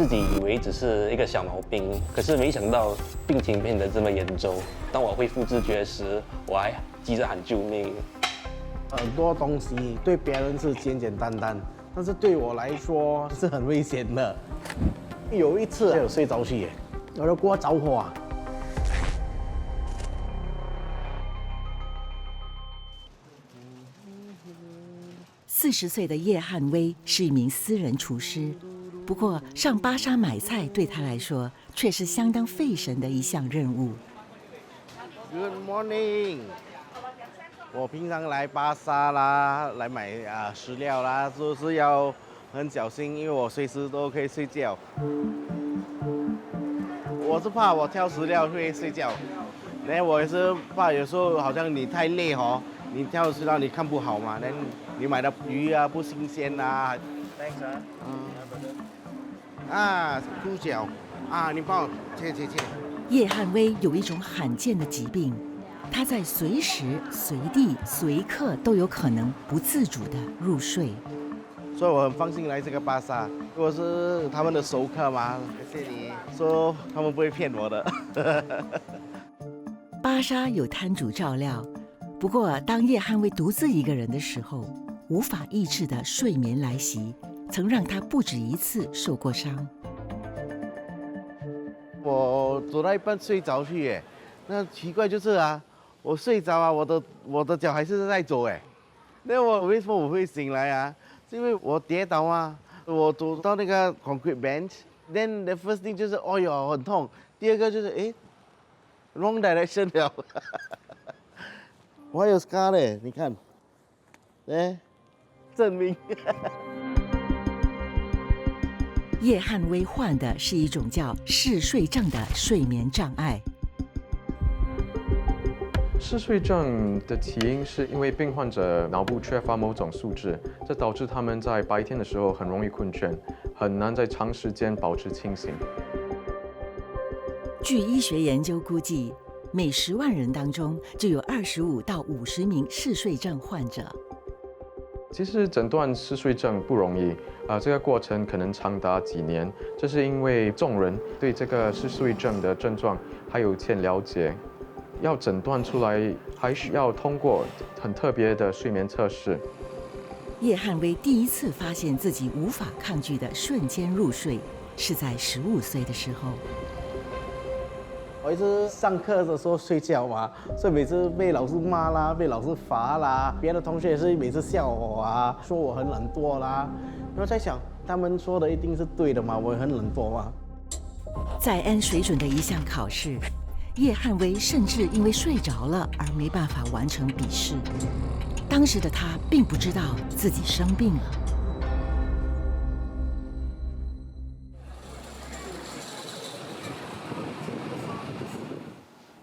自己以为只是一个小毛病，可是没想到病情变得这么严重。当我恢复知觉时，我还急着喊救命。很多东西对别人是简简单单，但是对我来说是很危险的。有一次有睡着去，我的锅着火啊。 40岁的叶汉威是一名私人厨师，不过上巴沙买菜对他来说却是相当费神的一项任务。Good morning。我平常来巴沙啦，来买食料啦，都是要很小心，因为我随时都可以睡觉。我是怕我挑食料会睡觉，那我也是怕有时候好像你太累哦，你挑食料你看不好嘛，那你买的鱼啊不新鲜啊。Thanks 猪脚你帮我切。叶汉威有一种罕见的疾病，他在随时随地随刻都有可能不自主地入睡。所以我很放心来这个巴萨，我是他们的熟客嘛，谢谢你，说他们不会骗我的。巴沙有摊主照料，不过当叶汉威独自一个人的时候，无法抑制的睡眠来袭，曾让他不止一次受过伤。我走到一半睡着去耶，那奇怪就是我睡着我的脚还是在走哎，那我为什么我会醒来啊？是因为我跌倒我走到那个 concrete bench，then the first thing 就是哦哟很痛，第二个就是wrong direction 了，我还有 scar 嘞，你看，证明。叶汉威患的是一种叫嗜睡症的睡眠障碍。嗜睡症的起因是因为病患者脑部缺乏某种素质，这导致他们在白天的时候很容易困倦，很难在长时间保持清醒。据医学研究估计，每10万人当中就有25到50名嗜睡症患者。其实诊断嗜睡症不容易这个过程可能长达几年，这是因为众人对这个嗜睡症的症状还有欠了解。要诊断出来，还需要通过很特别的睡眠测试。叶汉威第一次发现自己无法抗拒的瞬间入睡，是在15岁的时候。我一直上课的时候睡觉嘛，所以每次被老师骂啦，被老师罚啦，别的同学也是每次笑我说我很懒惰啦。然后在想，他们说的一定是对的嘛，我很懒惰嘛。在 N 水准的一项考试，叶汉威甚至因为睡着了而没办法完成笔试。当时的他并不知道自己生病了。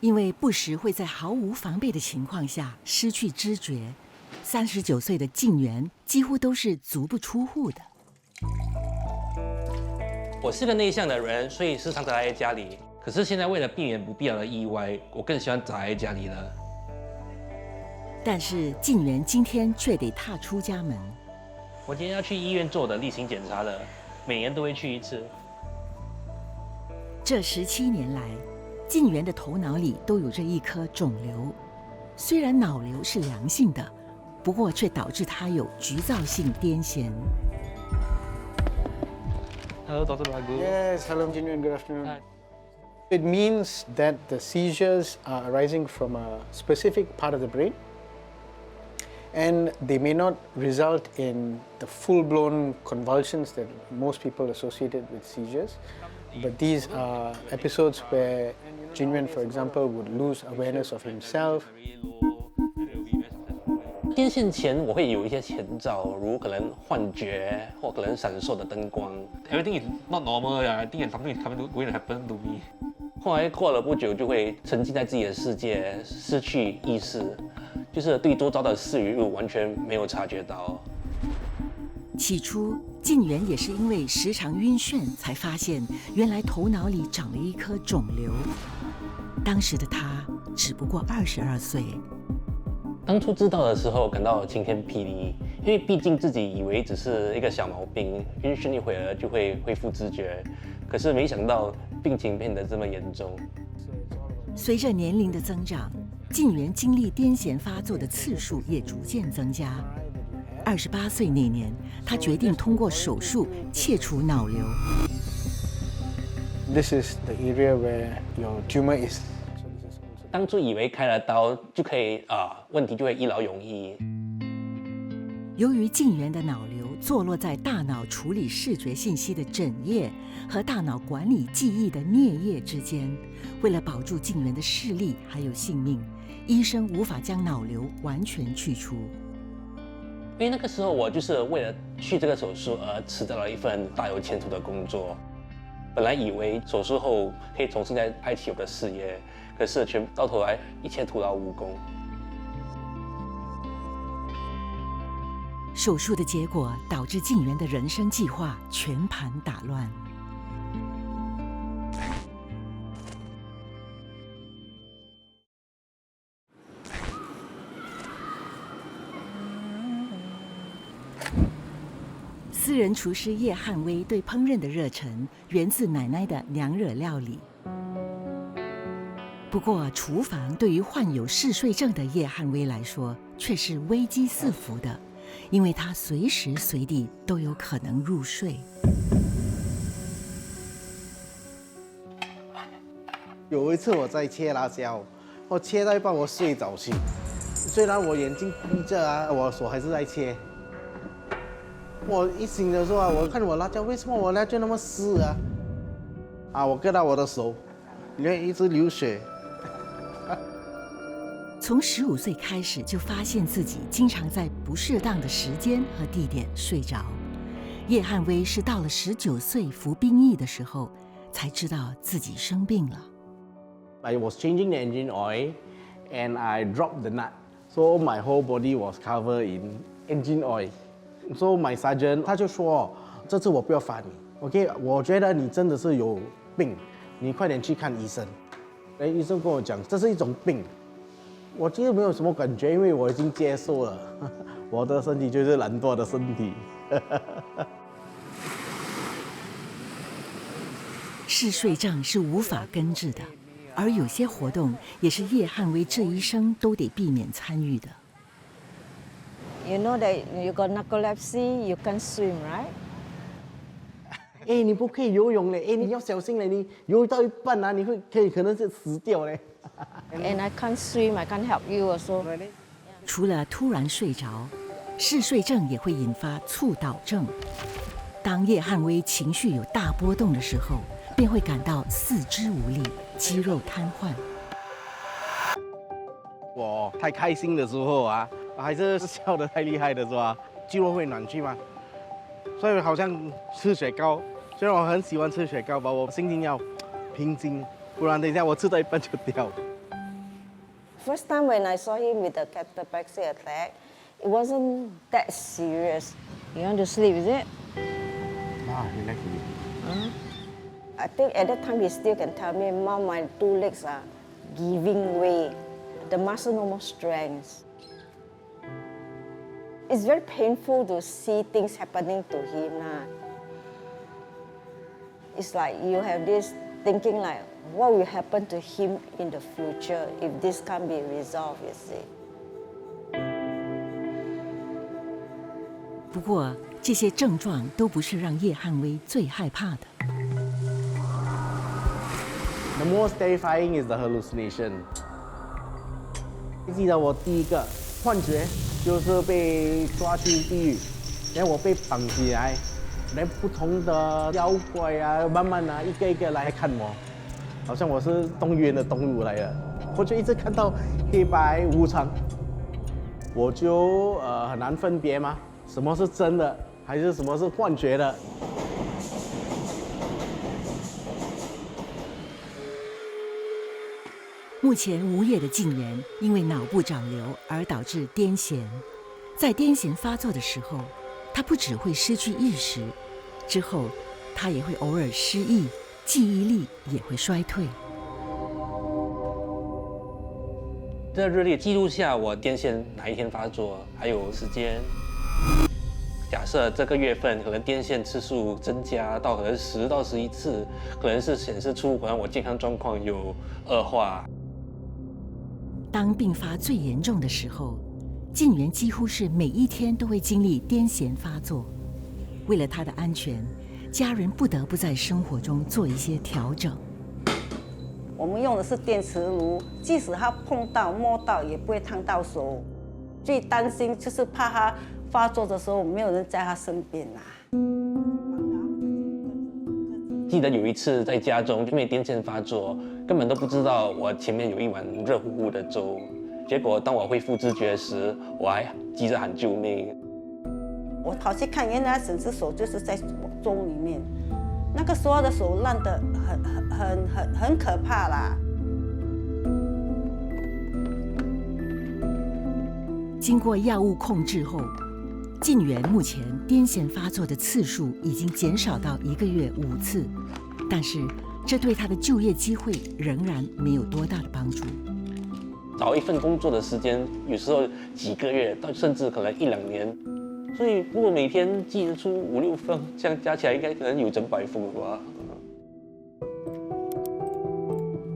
因为不时会在毫无防备的情况下失去知觉，39岁的靳元几乎都是足不出户的。我是个内向的人，所以时常宅在家里。可是现在为了避免不必要的意外，我更喜欢宅在家里了。但是靳元今天却得踏出家门。我今天要去医院做我的例行检查了，每年都会去一次。这17年来，靳元的头脑里都有着一颗肿瘤，虽然脑瘤是良性的，不过却导致他有局灶性癫痫。Hello, Dr. Ragu. Yes, hello, Jinwen. Good afternoon. It means that the seizures are arising from a specific part of the brain, and they may not result in the full-blown convulsions that most people associated with seizures. But these are episodes where Jinwen, for example, would lose awareness of himself. 癫痫前我会有一些前兆，如可能幻觉或可能闪烁的灯光。Everything is not normal. I think something is going to happen to me. 后来过了不久，就会沉浸在自己的世界，失去意识，就是对周遭的事与物完全没有察觉到。起初，靳元也是因为时常晕眩，才发现原来头脑里长了一颗肿瘤。当时的他只不过22岁。当初知道的时候，感到晴天霹雳，因因为毕竟自己以为只是一个小毛病，晕眩一会儿就会恢复知觉，可是没想到病情变得这么严重。随着年龄的增长，靳元经历癫痫发作的次数也逐渐增加。28岁那年，他决定通过手术切除脑瘤。This is the area where your tumor is. 当初以为开了刀就可以问题就会一劳永逸。由于靳元的脑瘤坐落在大脑处理视觉信息的枕叶和大脑管理记忆的颞叶之间，为了保住靳元的视力还有性命，医生无法将脑瘤完全去除。因为那个时候我就是为了去这个手术而辞掉了一份大有前途的工作。本来以为手术后可以重新再开启我的事业，可是到头来一切徒劳无功。手术的结果导致靳元的人生计划全盘打乱。私人厨师叶汉威对烹饪的热忱源自奶奶的娘惹料理。不过，厨房对于患有嗜睡症的叶汉威来说却是危机四伏的。因为他随时随地都有可能入睡。有一次我在切辣椒，我切到一半我睡着去，虽然我眼睛闭着啊，我手还是在切。我一醒的时候啊，我看我辣椒，为什么我辣椒那么湿啊？我看到我的手，里面一直流血。从15岁开始就发现自己经常在不适当的时间和地点睡着。叶汉威是到了19岁服兵役的时候，才知道自己生病了。I was changing the engine oil, and I dropped the nut, so my whole body was covered in engine oil. So my sergeant 他就说，这次我不要罚你 ，OK？ 我觉得你真的是有病，你快点去看医生。医生跟我讲，这是一种病。我其实没有什么感觉，因为我已经接受了，我的身体就是懒惰的身体。嗜睡症是无法根治的，而有些活动也是叶汉威这一生都得避免参与的。You know that you got narcolepsy, you can't swim, right? 哎，你不可以游泳嘞！哎，你要小心嘞！你游到一半啊，你可能是死掉嘞。And I can't swim, I can't help you also. 除了突然睡着，嗜睡症也会引发猝倒症。当叶汉威情绪有大波动的时候，便会感到四肢无力、肌肉瘫痪。我太开心的时候啊，还是笑得太厉害的是吧？肌肉会暖去嘛，所以好像吃雪糕。虽然我很喜欢吃雪糕吧，我心情要平静，不然等一下我吃到一半就掉。First time when I saw him with the cataplexy attack, it wasn't that serious. You want to sleep, is it? Relax a bit. I think at that time he still can tell me, Mom, my two legs are giving way. The muscle no more strength. It's very painful to see things happening to him. It's like you have this thinking like, what will happen to him in the future if this can't be resolved, you see. 不过，这些症状都不是让叶汉威最害怕的。The most terrifying is the hallucination. 记得我第一个幻觉就是被抓去地狱，然后我被绑起来，然后不同的妖怪啊，慢慢啊一个一个来看我，好像我是动物园的动物来了。我就一直看到黑白无常，我就很难分别嘛，什么是真的，还是什么是幻觉的。目前无业的靳元因为脑部长瘤而导致癫痫，在癫痫发作的时候，他不只会失去意识，之后他也会偶尔失忆，记忆力也会衰退。这日历记录下我癫痫哪一天发作，还有时间。假设这个月份可能癫痫次数增加到可能10到11次，可能是显示出可能我健康状况有恶化。当病发最严重的时候，静源几乎是每一天都会经历癫痫发作。为了他的安全，家人不得不在生活中做一些调整。我们用的是电磁炉，即使他碰到摸到也不会烫到手。最担心就是怕他发作的时候没有人在他身边啊。记得有一次在家中，因为癫痫发作，根本都不知道我前面有一碗热乎乎的粥。结果当我恢复知觉时，我还急着喊救命。我跑去看，原来整只手就是在粥里面，那个时候的手烂得很可怕啦。经过药物控制后，静源目前癫痫发作的次数已经减少到1个月5次，但是这对他的就业机会仍然没有多大的帮助。找一份工作的时间，有时候几个月，到甚至可能1、2年。所以如果每天寄得出5、6封，这样加起来应该可能有整100封吧。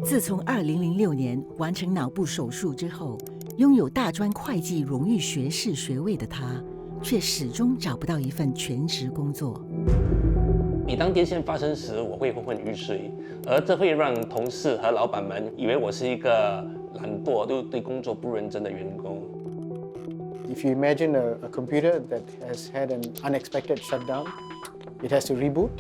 自从2006年完成脑部手术之后，拥有大专会计荣誉学士学位的他，却始终找不到一份全职工作。每当癫痫发生时，我会昏昏欲睡，而这会让同事和老板们以为我是一个懒惰、对工作不认真的员工。If you imagine a computer that has had an unexpected shutdown, it has to reboot,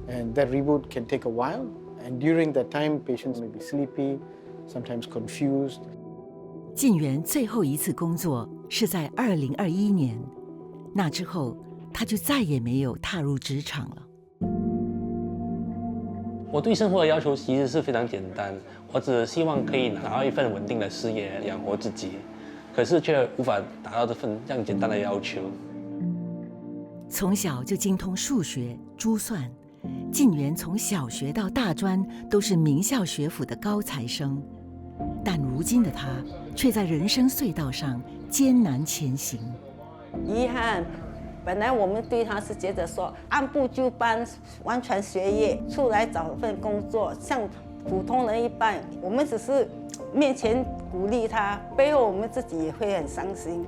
and that reboot can take a while. And during that time, patients may be sleepy, sometimes confused. 静源最后一次工作是在2021年，那之后他就再也没有踏入职场了。我对生活的要求其实是非常简单，我只希望可以拿到一份稳定的事业养活自己，可是却无法达到这份这样简单的要求。从小就精通数学、珠算，静源从小学到大专都是名校学府的高材生，但如今的他却在人生隧道上艰难前行。遗憾，本来我们对他是觉得说按部就班，完全学业，出来找份工作，像普通人一般。我们只是面前鼓励他，背后我们自己也会很伤心。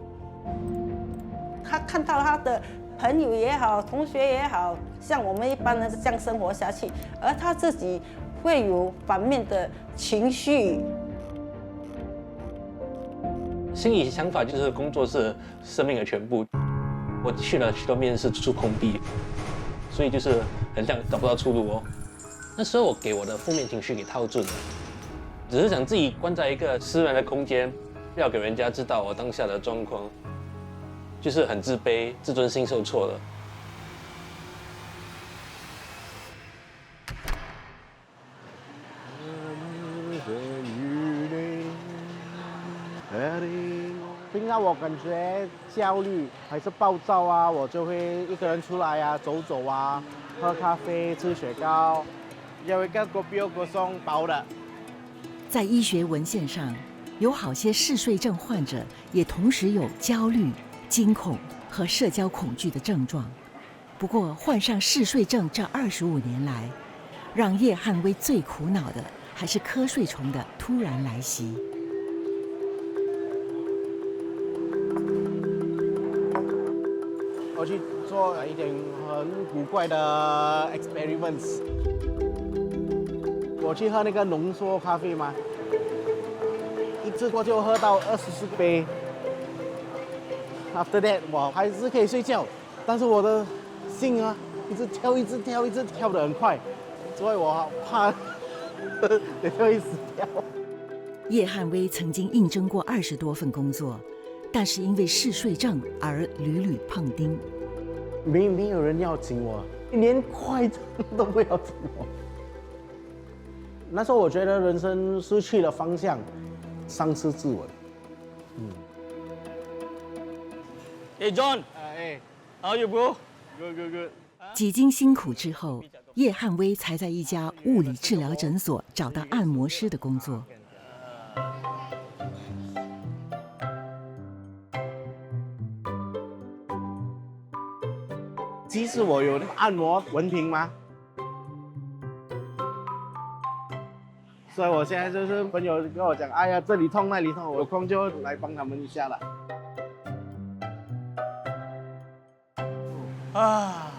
他看到他的朋友也好，同学也好，像我们一般人这样生活下去，而他自己会有反面的情绪。心里想法就是工作是生命的全部。我去了许多面试，处处碰壁，所以就是很像找不到出路哦。那时候我给我的负面情绪给套住了，只是想自己关在一个私人的空间，不要给人家知道我当下的状况，就是很自卑，自尊心受挫了。平常我感觉焦虑还是暴躁啊，我就会一个人出来啊，走走啊，喝咖啡，吃雪糕，有一个kopi kosong包的。在医学文献上，有好些嗜睡症患者也同时有焦虑、惊恐和社交恐惧的症状。不过，患上嗜睡症这25年来，让叶汉威最苦恼的还是瞌睡虫的突然来袭。我去做一点很古怪的 experiments。我去喝那个浓缩咖啡嘛，一次过就喝到24杯。After that， 我还是可以睡觉，但是我的心啊，一直跳，一直跳，一直跳得很快，所以我怕也会死掉。叶汉威曾经应征过20多份工作，但是因为嗜睡症而屡屡碰钉。没有人要请我，连快餐都不要请我。那时候我觉得人生失去了方向，丧失自我。Hey John， how you bro？ Good。几经辛苦之后，叶汉威才在一家物理治疗诊所找到按摩师的工作。即使我有那个按摩文凭吗？所以我现在就是朋友跟我讲，哎呀这里痛那里痛，我有空就来帮他们一下了。Ah.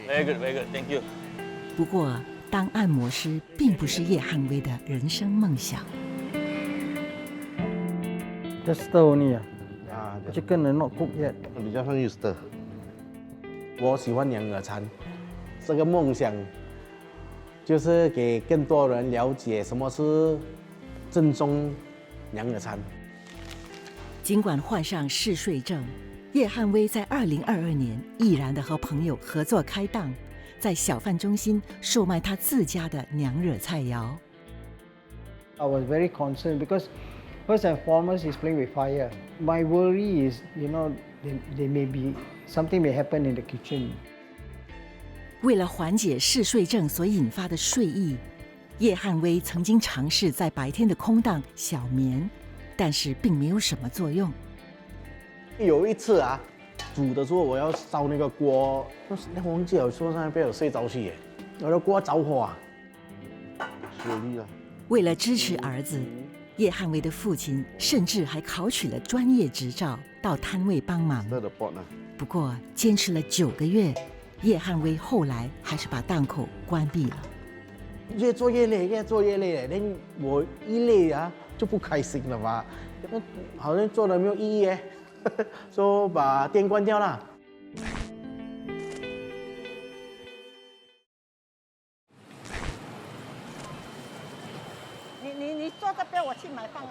Very good, very good. Thank you. 不过，当按摩师并不是叶汉威的人生梦想。 Just stir only 啊。 啊， Chicken are not cooked yet. 比较像 Easter。我喜欢娘惹餐，这个梦想就是给更多人了解什么是正宗娘惹餐。尽管患上嗜睡症，叶汉威在2022年毅然地和朋友合作开档，在小贩中心售卖他自家的娘惹菜肴。 I was very concerned because first and foremost is playing with fire. My worry is, there may be something may happen in the kitchen. 为了缓解嗜睡症所引发的睡意，叶汉威曾经尝试在白天的空档小眠，但是并没有什么作用。 有一次啊，煮的时候我要烧那个锅，那忘记了说那边有睡着去耶，我的锅着火啊，雪莉了。为了支持儿子，叶汉威的父亲甚至还考取了专业执照，到摊位帮忙。不过坚持了9个月，叶汉威后来还是把档口关闭了。越做越累，越做越累，那我一累啊就不开心了嘛，那好像做的没有意义耶。 说把店关掉了。你坐这边，我去买饭啊。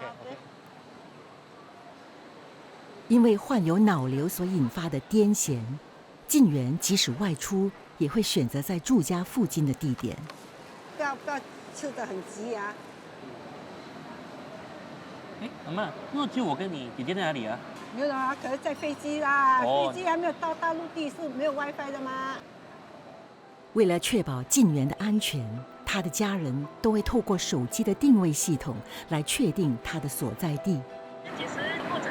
因为患有脑瘤所引发的癫痫，晋元即使外出，也会选择在住家附近的地点。不要吃得很急啊。哎，阿妈，那就我跟你姐姐在哪里啊？ 没有啊，可是在飞机啦，哦飞机还没有到大陆地，是没有 WiFi 的吗？为了确保晋元的安全，他的家人都会透过手机的定位系统来确定他的所在地。几时或者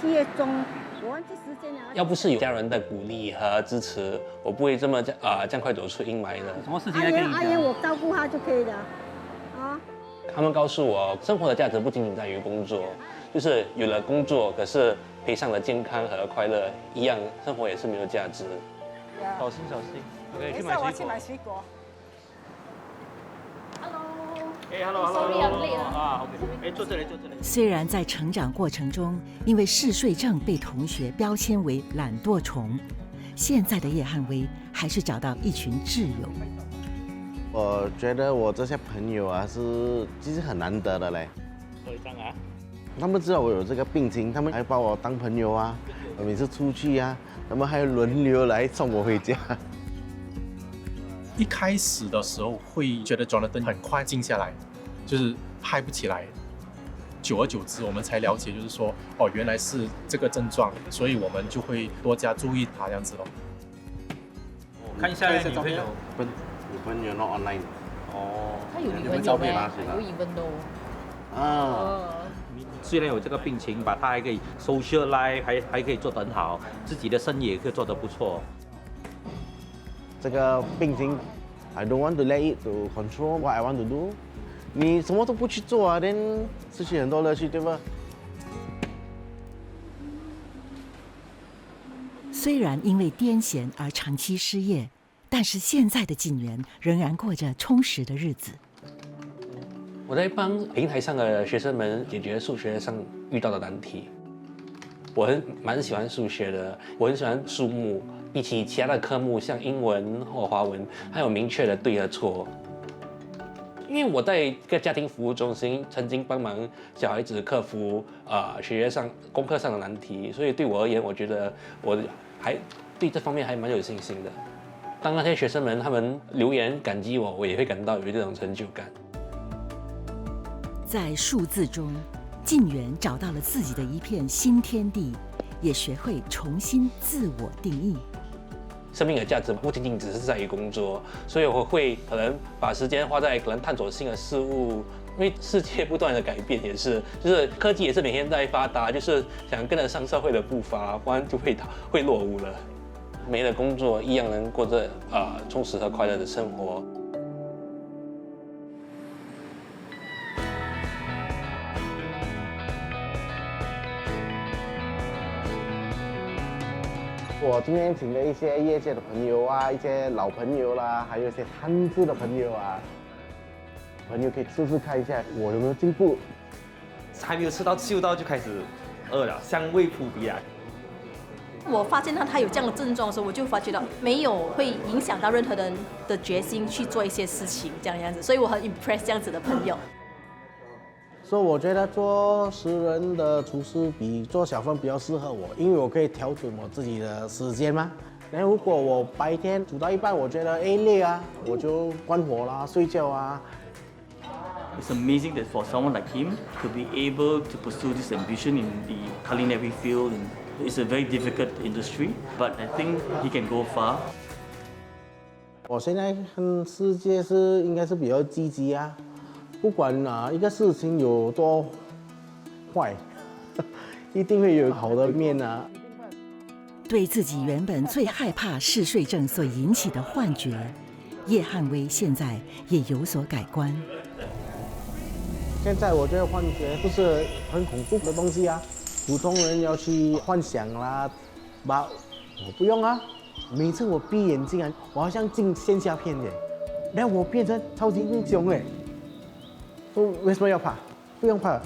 7月中，我忘记时间了。要不是有家人的鼓励和支持，我不会这么这样快走出阴霾的。什么事情要跟你讲？阿言，我照顾他就可以了，啊。他们告诉我，生活的价值不仅仅在于工作，就是有了工作，可是赔上了健康和快乐，一样生活也是没有价值。小心小心。OK， 去买水果。我去买水果。Hello。哎 ，Hello。Sorry， I'm late 啊。OK， 哎，坐这里。虽然在成长过程中，因为嗜睡症被同学标签为懒惰虫，现在的叶汉威还是找到一群挚友。 我觉得我这些朋友啊其实很难得的嘞。喝一张啊！他们知道我有这个病情，他们还把我当朋友啊。我每次出去啊，他们还轮流来送我回家。一开始的时候会觉得 Jonathan 很快静下来，就是嗨不起来。久而久之，我们才了解，就是说，哦，原来是这个症状，所以我们就会多加注意他这样子咯。看一下女朋友。 女朋友 not online。哦，他有女朋友咩？有疑问咯。啊。虽然有这个病情，把他还可以 social life 还可以做得很好，自己的生意也可以做得不错。这个病情 ，I don't want to let it to control what I want to do。你什么都不去做啊，then 失去很多乐趣，对吧？虽然因为癫痫而长期失业。 但是现在的晋元仍然过着充实的日子。我在帮平台上的学生们解决数学上遇到的难题。我蛮喜欢数学的，我很喜欢数目，比起其他的科目，像英文或华文，还有明确的对和错。因为我在一个家庭服务中心曾经帮忙小孩子克服学业上功课上的难题，所以对我而言，我觉得我还对这方面还蛮有信心的。 当那些学生们他们留言感激我，我也会感到有这种成就感。在数字中，晋元找到了自己的一片新天地，也学会重新自我定义。生命的价值不仅仅只是在于工作，所以我会可能把时间花在可能探索新的事物。因为世界不断的改变，也是就是科技也是每天在发达，就是想跟得上社会的步伐，不然就会落伍了。没了工作一样能过着充实和快乐的生活。我今天请了一些业界的朋友啊，一些老朋友啦，还有一些摊子的朋友啊，朋友可以试试看一下我有没有进步。还没有吃到嗅到就开始饿了，香味扑鼻啊！我发现他有这样的症状的时候，我就发觉到没有会影响到任何人的决心去做一些事情这样子，所以我很 impress 这样子的朋友。所以我觉得做私人的厨师比做小贩比较适合我，因为我可以调整我自己的时间嘛。然后如果我白天煮到一半，我觉得累啊，我就关火啦，睡觉啊。It's amazing that for someone like him to be able to pursue this ambition in the culinary field. It's a very difficult industry, but I think he can go far. 我现在看世界应该是比较积极啊。不管一个事情有多坏，一定会有好的面啊。对自己原本最害怕嗜睡症所引起的幻觉，叶汉威现在也有所改观。现在我觉得幻觉不是很恐怖的东西啊，普通人要去幻想啦，我不用啊。每次我闭眼睛啊，我好像进仙侠片耶，然后我变成超级英雄哎。为什么要怕？不用怕。